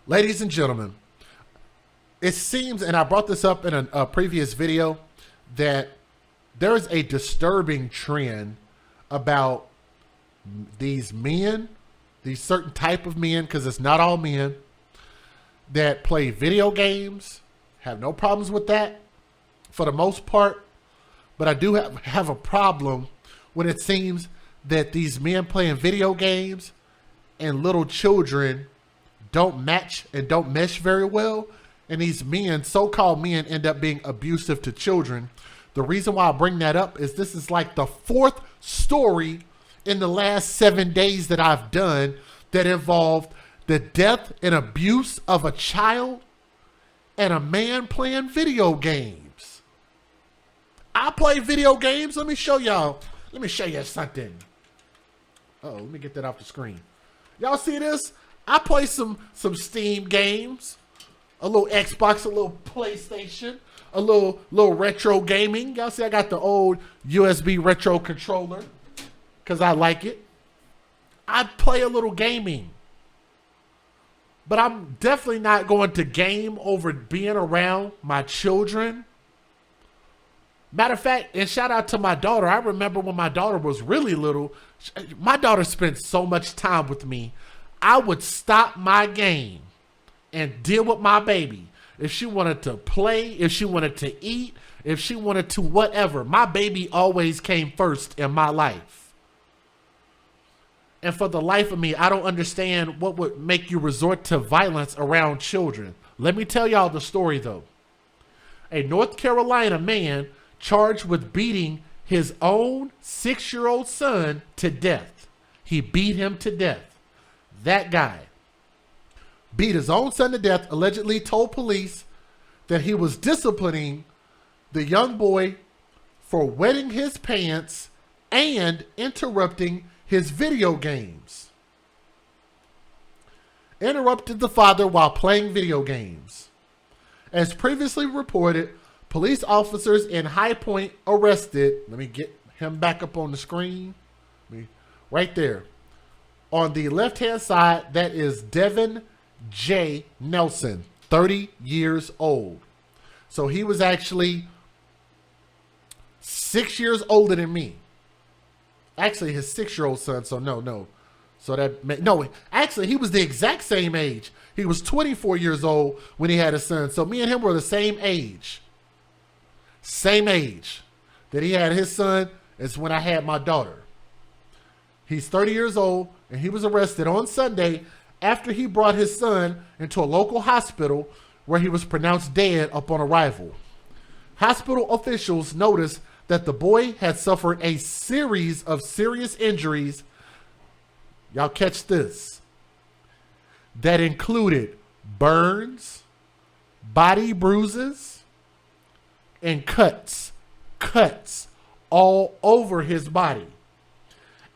Ladies and gentlemen, it seems, and I brought this up in a previous video, that there is a disturbing trend about these men, these certain type of men, because it's not all men, that play video games, have no problems with that for the most part. But I do have a problem when it seems that these men playing video games and little children don't match and don't mesh very well. And these men, so-called men, end up being abusive to children. The reason why I bring that up is this is like the fourth story in the last 7 days that I've done that involved the death and abuse of a child and a man playing video games. I play video games. Let me show y'all. Let me show you something. Uh-oh, let me get that off the screen. Y'all see this? I play some Steam games, a little Xbox, a little PlayStation, a little retro gaming. Y'all see I got the old USB retro controller because I like it. I play a little gaming. But I'm definitely not going to game over being around my children. Matter of fact, and shout out to my daughter. I remember when my daughter was really little, my daughter spent so much time with me. I would stop my game and deal with my baby. If she wanted to play, if she wanted to eat, if she wanted to whatever, my baby always came first in my life. And for the life of me, I don't understand what would make you resort to violence around children. Let me tell y'all the story though. A North Carolina man charged with beating his own 6-year-old son to death. He beat him to death. That guy beat his own son to death, allegedly told police that he was disciplining the young boy for wetting his pants and interrupting his video games. Interrupted the father while playing video games. As previously reported, police officers in High Point arrested, let me get him back up on the screen, right there. On the left-hand side, that is Devin J. Nelson, 30 years old. So he was actually 6 years older than me. Actually, his 6-year-old son, so no. So no, actually, he was the exact same age. He was 24 years old when he had a son. So me and him were the same age. Same age that he had his son as when I had my daughter. He's 30 years old, and he was arrested on Sunday after he brought his son into a local hospital where he was pronounced dead upon arrival. Hospital officials noticed that the boy had suffered a series of serious injuries. Y'all catch this. That included burns, body bruises, and cuts all over his body,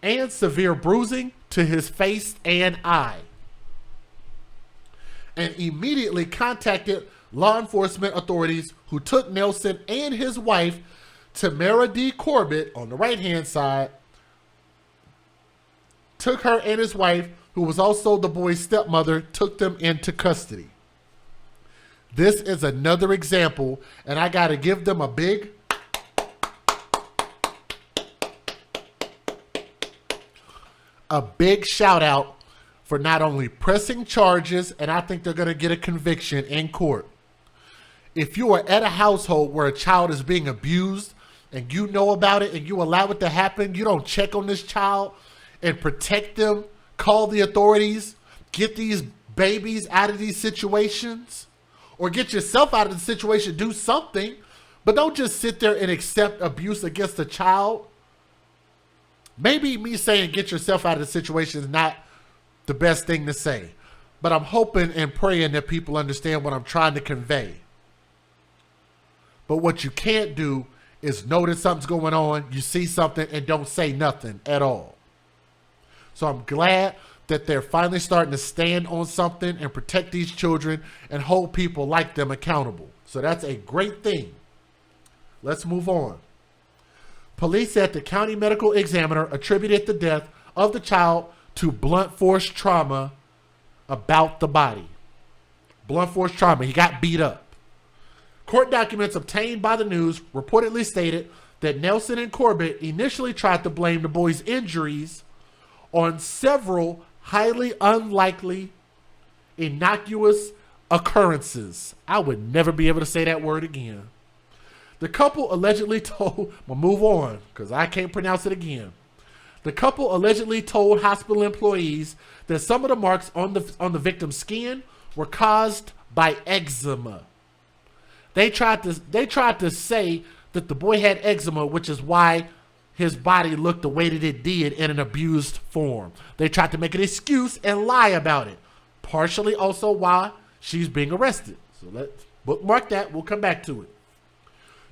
and severe bruising to his face and eye. And immediately contacted law enforcement authorities, who took Nelson and his wife, Tamara D. Corbett, on the right-hand side, took her and his wife, who was also the boy's stepmother, took them into custody. This is another example, and I got to give them a big shout out for not only pressing charges, and I think they're going to get a conviction in court. If you are at a household where a child is being abused and you know about it and you allow it to happen, you don't check on this child and protect them, call the authorities, get these babies out of these situations, or get yourself out of the situation, do something, but don't just sit there and accept abuse against a child. Maybe me saying get yourself out of the situation is not the best thing to say, but I'm hoping and praying that people understand what I'm trying to convey. But what you can't do is notice something's going on, you see something, and don't say nothing at all. So I'm glad that they're finally starting to stand on something and protect these children and hold people like them accountable. So that's a great thing. Let's move on. Police said the county medical examiner attributed the death of the child to blunt force trauma about the body. Blunt force trauma. He got beat up. Court documents obtained by the news reportedly stated that Nelson and Corbett initially tried to blame the boy's injuries on several highly unlikely, innocuous occurrences. I would never be able to say that word again. The couple allegedly told, we'll move on because I can't pronounce it again. The couple allegedly told hospital employees that some of the marks on the victim's skin were caused by eczema. They tried to say that the boy had eczema, which is why his body looked the way that it did in an abused form. They tried to make an excuse and lie about it. Partially also why she's being arrested. So let's bookmark that. We'll come back to it.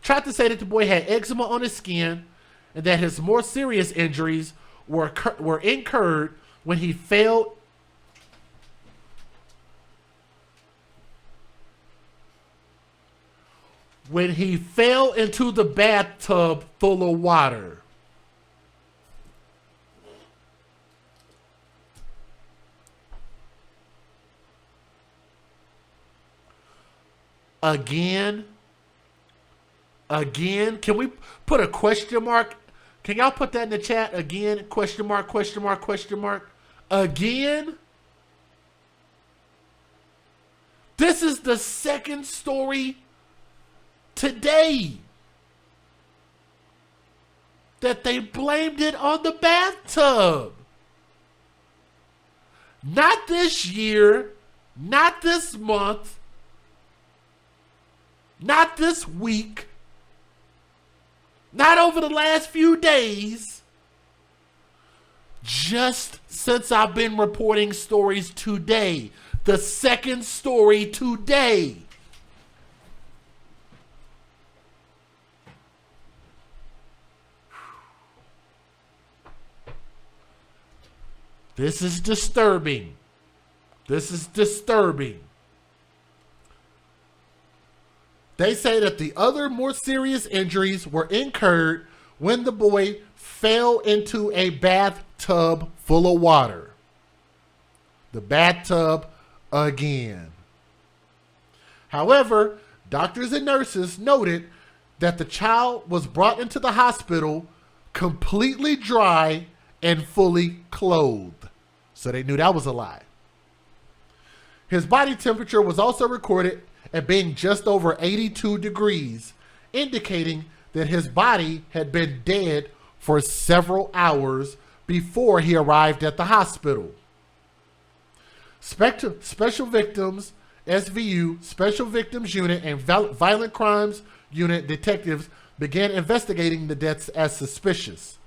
Tried to say that the boy had eczema on his skin and that his more serious injuries were incurred when he fell into the bathtub full of water. Again, can we put a question mark? Can y'all put that in the chat? Again, question mark, question mark, question mark. Again? This is the second story today that they blamed it on the bathtub. Not this year, not this month, not this week, not over the last few days, just since I've been reporting stories today. The second story today. This is disturbing. This is disturbing. They say that the other more serious injuries were incurred when the boy fell into a bathtub full of water. The bathtub again. However, doctors and nurses noted that the child was brought into the hospital completely dry and fully clothed. So they knew that was a lie. His body temperature was also recorded at being just over 82 degrees, indicating that his body had been dead for several hours before he arrived at the hospital. Special Victims, SVU, Special Victims Unit, and Violent Crimes Unit detectives began investigating the deaths as suspicious.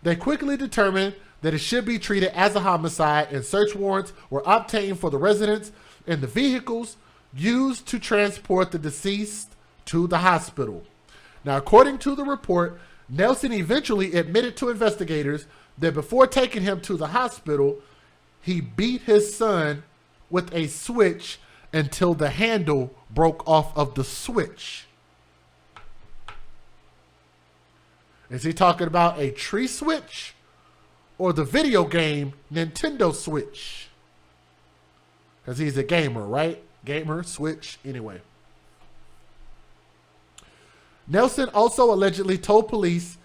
They quickly determined that it should be treated as a homicide, and search warrants were obtained for the residents and the vehicles used to transport the deceased to the hospital. Now, according to the report, Nelson eventually admitted to investigators that before taking him to the hospital, he beat his son with a switch until the handle broke off of the switch. Is he talking about a tree switch or the video game Nintendo Switch? Because he's a gamer, right? Gamer, Switch, anyway. Nelson also allegedly told police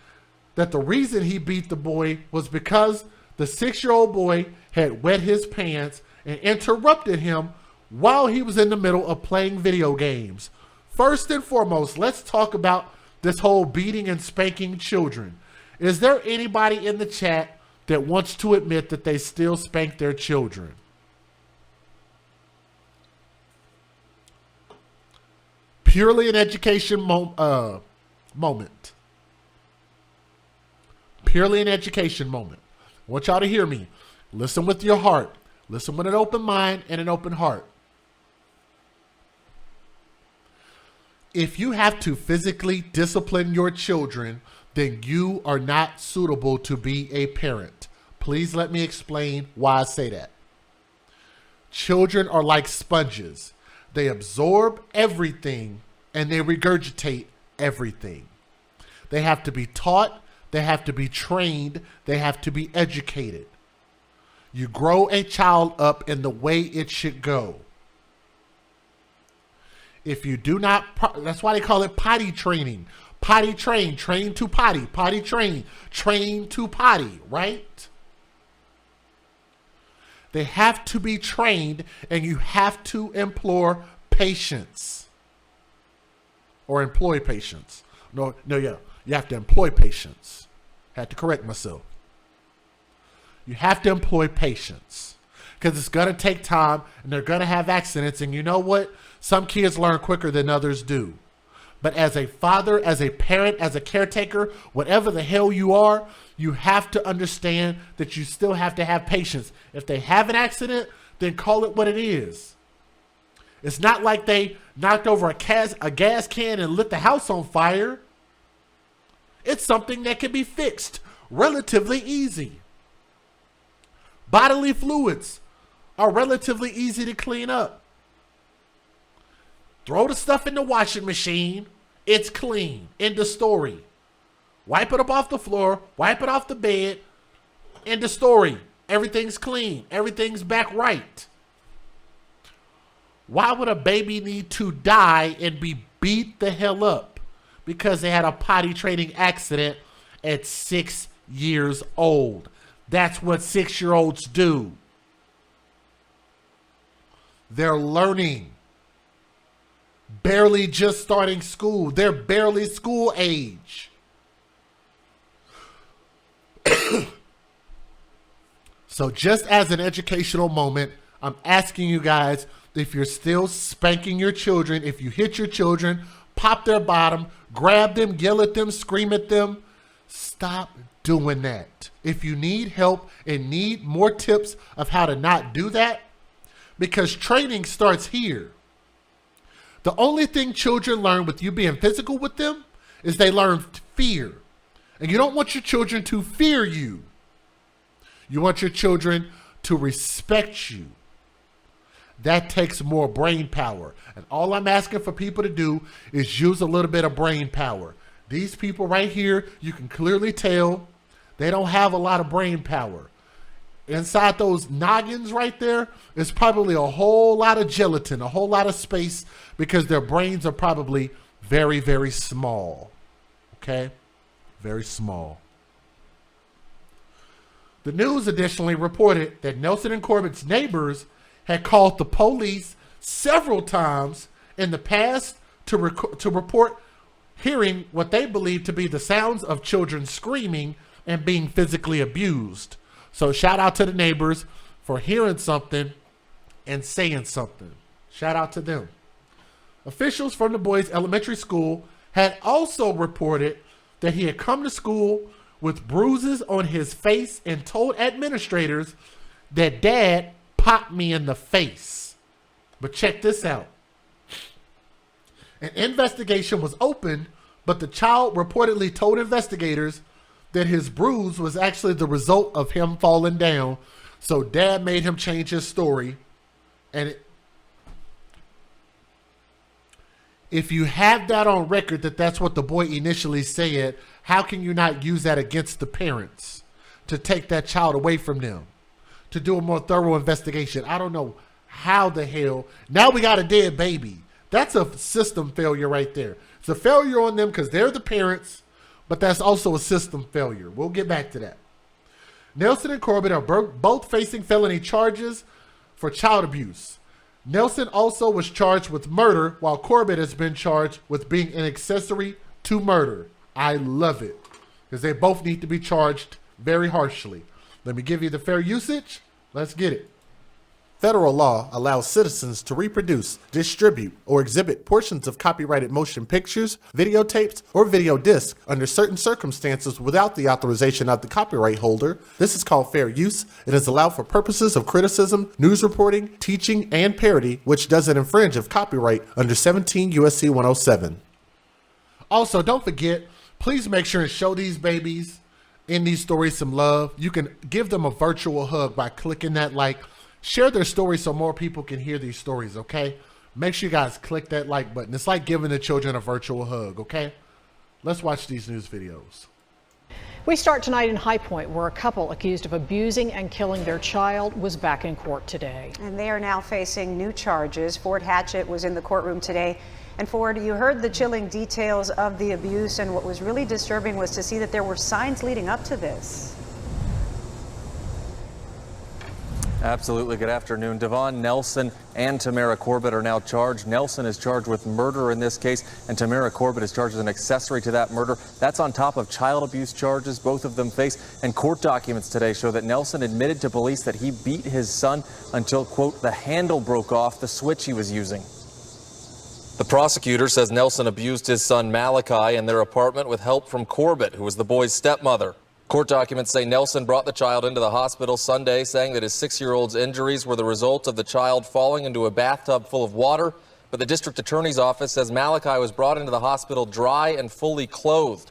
that the reason he beat the boy was because the 6-year-old boy had wet his pants and interrupted him while he was in the middle of playing video games. First and foremost, let's talk about this whole beating and spanking children. Is there anybody in the chat that wants to admit that they still spank their children? Purely an education moment. Purely an education moment. I want y'all to hear me. Listen with your heart. Listen with an open mind and an open heart. If you have to physically discipline your children, then you are not suitable to be a parent. Please let me explain why I say that. Children are like sponges. They absorb everything and they regurgitate everything. They have to be taught, they have to be trained, they have to be educated. You grow a child up in the way it should go. If you do not, that's why they call it potty training. Potty train, train to potty, potty train, train to potty, right? They have to be trained, and you have to employ patience. Or employ patience. No, yeah. You have to employ patience. Had to correct myself. You have to employ patience. Because it's going to take time, and they're going to have accidents. And you know what? Some kids learn quicker than others do. But as a father, as a parent, as a caretaker, whatever the hell you are, you have to understand that you still have to have patience. If they have an accident, then call it what it is. It's not like they knocked over a gas can and lit the house on fire. It's something that can be fixed relatively easy. Bodily fluids are relatively easy to clean up. Throw the stuff in the washing machine. It's clean. End of story. Wipe it up off the floor. Wipe it off the bed. End of story. Everything's clean. Everything's back right. Why would a baby need to die and be beat the hell up because they had a potty training accident at 6 years old? That's what 6-year-olds do. They're learning. Barely just starting school. They're barely school age. So just as an educational moment, I'm asking you guys, if you're still spanking your children, if you hit your children, pop their bottom, grab them, yell at them, scream at them, stop doing that. If you need help and need more tips of how to not do that, because training starts here. The only thing children learn with you being physical with them is they learn fear. And you don't want your children to fear you. You want your children to respect you. That takes more brain power. And all I'm asking for people to do is use a little bit of brain power. These people right here, you can clearly tell they don't have a lot of brain power. Inside those noggins right there is probably a whole lot of gelatin, a whole lot of space, because their brains are probably very, very small. Okay? Very small. The news additionally reported that Nelson and Corbett's neighbors had called the police several times in the past to report hearing what they believed to be the sounds of children screaming and being physically abused. So shout out to the neighbors for hearing something and saying something. Shout out to them. Officials from the boys' elementary school had also reported that he had come to school with bruises on his face and told administrators that Dad popped me in the face. But check this out. An investigation was opened, but the child reportedly told investigators that his bruise was actually the result of him falling down. So Dad made him change his story. And if you have that on record, that that's what the boy initially said, how can you not use that against the parents to take that child away from them, to do a more thorough investigation? I don't know how the hell. Now we got a dead baby. That's a system failure right there. It's a failure on them because they're the parents, but that's also a system failure. We'll get back to that. Nelson and Corbett are both facing felony charges for child abuse. Nelson also was charged with murder, while Corbett has been charged with being an accessory to murder. I love it, because they both need to be charged very harshly. Let me give you the fair usage. Let's get it. Federal law allows citizens to reproduce, distribute, or exhibit portions of copyrighted motion pictures, videotapes, or video discs under certain circumstances without the authorization of the copyright holder. This is called fair use. It is allowed for purposes of criticism, news reporting, teaching, and parody, which doesn't infringe of copyright under 17 U.S.C. 107. Also, don't forget, please make sure and show these babies in these stories some love. You can give them a virtual hug by clicking that like. Share their stories so more people can hear these stories, okay? Make sure you guys click that like button. It's like giving the children a virtual hug, okay? Let's watch these news videos. We start tonight in High Point, where a couple accused of abusing and killing their child was back in court today. And they are now facing new charges. Ford Hatchett was in the courtroom today. And Ford, you heard the chilling details of the abuse, and what was really disturbing was to see that there were signs leading up to this. Absolutely. Good afternoon. Devon Nelson and Tamara Corbett are now charged. Nelson is charged with murder in this case, and Tamara Corbett is charged as an accessory to that murder. That's on top of child abuse charges both of them face. And court documents today show that Nelson admitted to police that he beat his son until, quote, the handle broke off the switch he was using. The prosecutor says Nelson abused his son Malachi in their apartment with help from Corbett, who was the boy's stepmother. Court documents say Nelson brought the child into the hospital Sunday, saying that his 6-year-old's injuries were the result of the child falling into a bathtub full of water. But the district attorney's office says Malachi was brought into the hospital dry and fully clothed.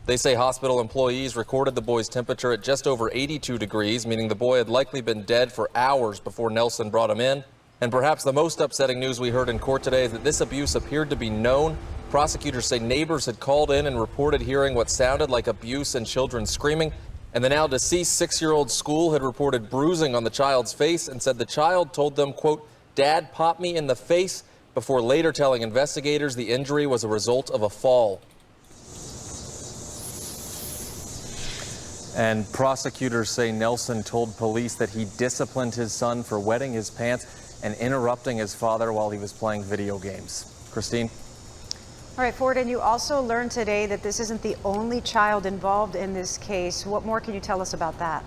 They say hospital employees recorded the boy's temperature at just over 82 degrees, meaning the boy had likely been dead for hours before Nelson brought him in. And perhaps the most upsetting news we heard in court today is that this abuse appeared to be known. Prosecutors say neighbors had called in and reported hearing what sounded like abuse and children screaming. And the now deceased 6-year-old school had reported bruising on the child's face and said the child told them, quote, "Dad popped me in the face," before later telling investigators the injury was a result of a fall. And prosecutors say Nelson told police that he disciplined his son for wetting his pants and interrupting his father while he was playing video games. Christine? All right, Ford, and you also learned today that this isn't the only child involved in this case. What more can you tell us about that?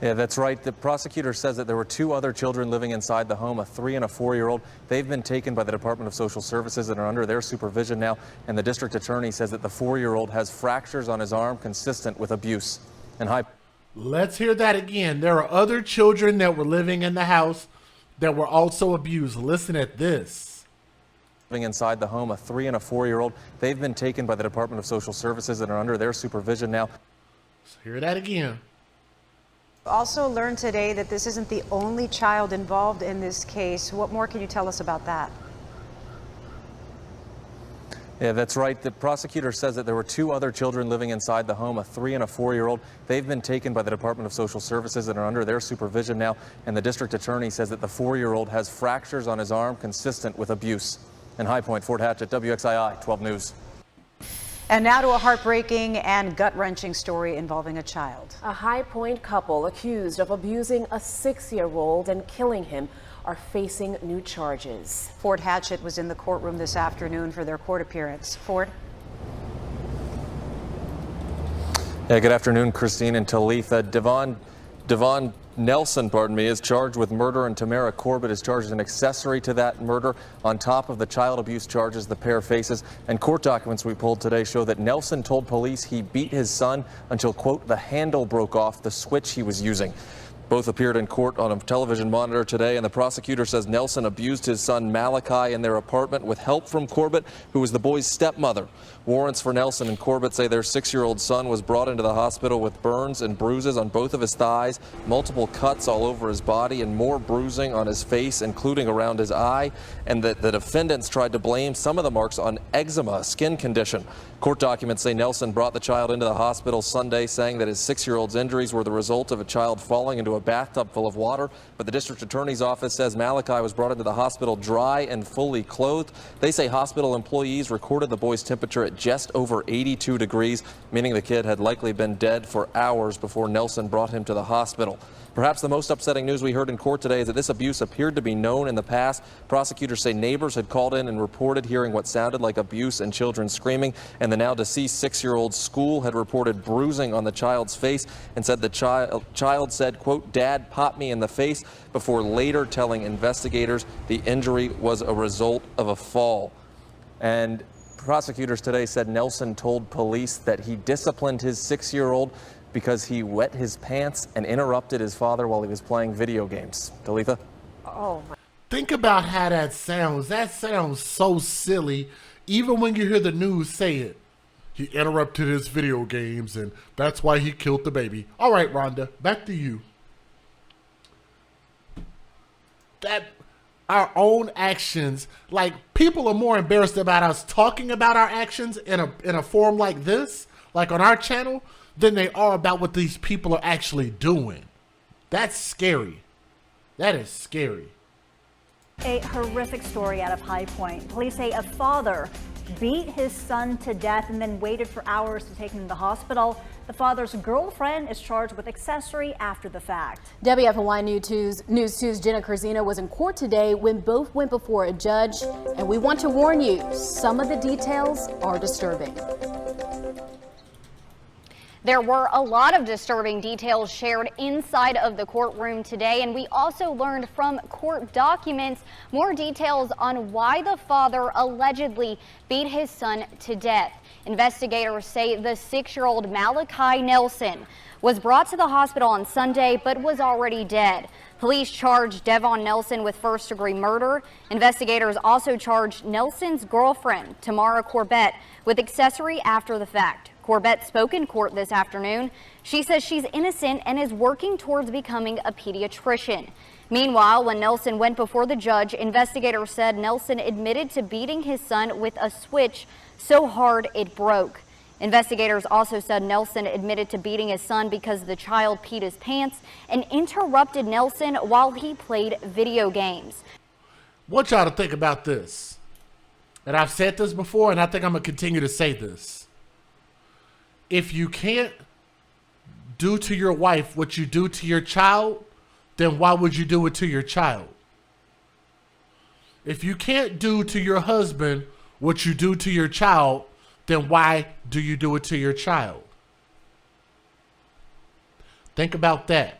Yeah, that's right. The prosecutor says that there were 2 other children living inside the home, a 3- and a 4-year-old. They've been taken by the Department of Social Services and are under their supervision now. And the district attorney says that the 4-year-old has fractures on his arm consistent with abuse. And let's hear that again. There are other children that were living in the house that were also abused. Listen at this. Living inside the home, a 3- and a 4-year-old. They've been taken by the Department of Social Services and are under their supervision now. Let's hear that again. Also learned today that this isn't the only child involved in this case. What more can you tell us about that? Yeah, that's right. The prosecutor says that there were 2 other children living inside the home, a 3- and a 4-year-old. They've been taken by the Department of Social Services and are under their supervision now. And the district attorney says that the 4-year-old has fractures on his arm consistent with abuse. In High Point, Ford Hatchett, WXII 12 News. And now to a heartbreaking and gut-wrenching story involving a child. A High Point couple accused of abusing a 6-year-old and killing him are facing new charges. Ford Hatchett was in the courtroom this afternoon for their court appearance. Ford? Yeah, good afternoon, Christine and Talitha. Devon Nelson, is charged with murder, and Tamara Corbett is charged as an accessory to that murder on top of the child abuse charges the pair faces. And court documents we pulled today show that Nelson told police he beat his son until, quote, the handle broke off the switch he was using. Both appeared in court on a television monitor today, and the prosecutor says Nelson abused his son Malachi in their apartment with help from Corbett, who was the boy's stepmother. Warrants for Nelson and Corbett say their 6-year-old son was brought into the hospital with burns and bruises on both of his thighs, multiple cuts all over his body, and more bruising on his face, including around his eye, and that the defendants tried to blame some of the marks on eczema, a skin condition. Court documents say Nelson brought the child into the hospital Sunday, saying that his 6-year-old's injuries were the result of a child falling into a bathtub full of water. But the district attorney's office says Malachi was brought into the hospital dry and fully clothed. They say hospital employees recorded the boy's temperature at just over 82 degrees, meaning the kid had likely been dead for hours before Nelson brought him to the hospital. Perhaps the most upsetting news we heard in court today is that this abuse appeared to be known in the past. Prosecutors say neighbors had called in and reported hearing what sounded like abuse and children screaming, and the now deceased 6-year-old school had reported bruising on the child's face and said the child said, quote, "Dad popped me in the face," before later telling investigators the injury was a result of a fall. And prosecutors today said Nelson told police that he disciplined his 6-year-old because he wet his pants and interrupted his father while he was playing video games. Talitha? Oh, my. Think about how that sounds. That sounds so silly, even when you hear the news say it. He interrupted his video games, and that's why he killed the baby. All right, Rhonda, back to you. our own actions. Like, people are more embarrassed about us talking about our actions in a forum like this, like on our channel, than they are about what these people are actually doing. That's scary. That is scary. A horrific story out of High Point. Police say a father beat his son to death and then waited for hours to take him to the hospital. The father's girlfriend is charged with accessory after the fact. WFOY News 2's Jenna Curzina was in court today when both went before a judge, and we want to warn you, some of the details are disturbing. There were a lot of disturbing details shared inside of the courtroom today, and we also learned from court documents more details on why the father allegedly beat his son to death. Investigators say the 6-year-old Malachi Nelson was brought to the hospital on Sunday but was already dead. Police charged Devon Nelson with first-degree murder. Investigators also charged Nelson's girlfriend, Tamara Corbett, with accessory after the fact. Corbett spoke in court this afternoon. She says she's innocent and is working towards becoming a pediatrician. Meanwhile, when Nelson went before the judge, investigators said Nelson admitted to beating his son with a switch so hard it broke. Investigators also said Nelson admitted to beating his son because the child peed his pants and interrupted Nelson while he played video games. I want y'all to think about this. And I've said this before, and I think I'm going to continue to say this. If you can't do to your wife what you do to your child, then why would you do it to your child? If you can't do to your husband what you do to your child, then why do you do it to your child? Think about that.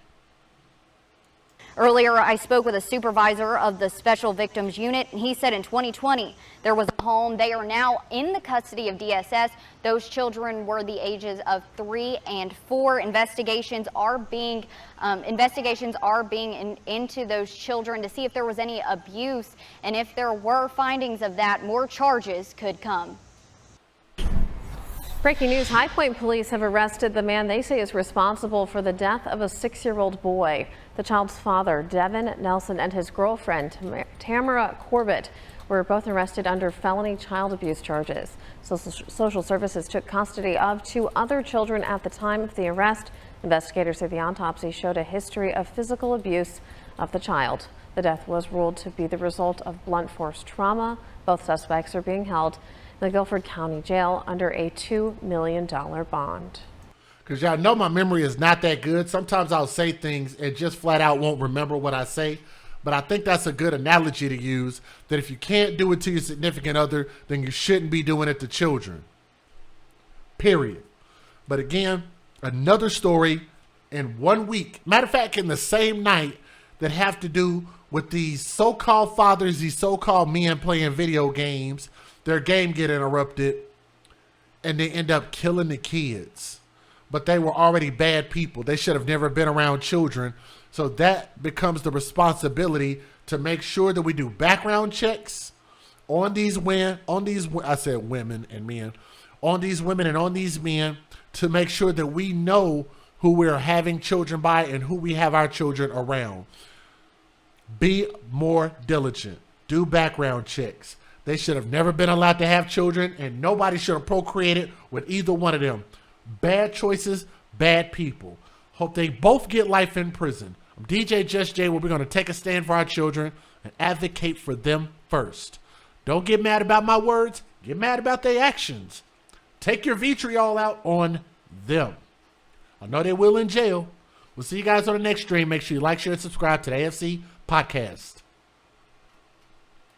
Earlier, I spoke with a supervisor of the Special Victims Unit, and he said in 2020 there was a home. They are now in the custody of DSS. Those children were the ages of 3 and 4. Investigations are being into those children to see if there was any abuse, and if there were findings of that, more charges could come. Breaking news, High Point police have arrested the man they say is responsible for the death of a 6-year-old boy. The child's father, Devon Nelson, and his girlfriend, Tamara Corbett, were both arrested under felony child abuse charges. Social services took custody of 2 other children at the time of the arrest. Investigators say the autopsy showed a history of physical abuse of the child. The death was ruled to be the result of blunt force trauma. Both suspects are being held in the Guilford County Jail under a $2 million bond. Because y'all know my memory is not that good. Sometimes I'll say things and just flat out won't remember what I say. But I think that's a good analogy to use, that if you can't do it to your significant other, then you shouldn't be doing it to children. Period. But again, another story in 1 week. Matter of fact, in the same night, that have to do with these so-called fathers, these so-called men playing video games. Their game get interrupted and they end up killing the kids. But they were already bad people. They should have never been around children. So that becomes the responsibility to make sure that we do background checks on these women, on these men, and on these men, to make sure that we know who we're having children by and who we have our children around. Be more diligent. Do background checks. They should have never been allowed to have children, and nobody should have procreated with either one of them. Bad choices, bad people. Hope they both get life in prison. I'm DJ Just Jay, where we're going to take a stand for our children and advocate for them first. Don't get mad about my words. Get mad about their actions. Take your vitriol out on them. I know they will in jail. We'll see you guys on the next stream. Make sure you like, share, and subscribe to the AFC Podcast.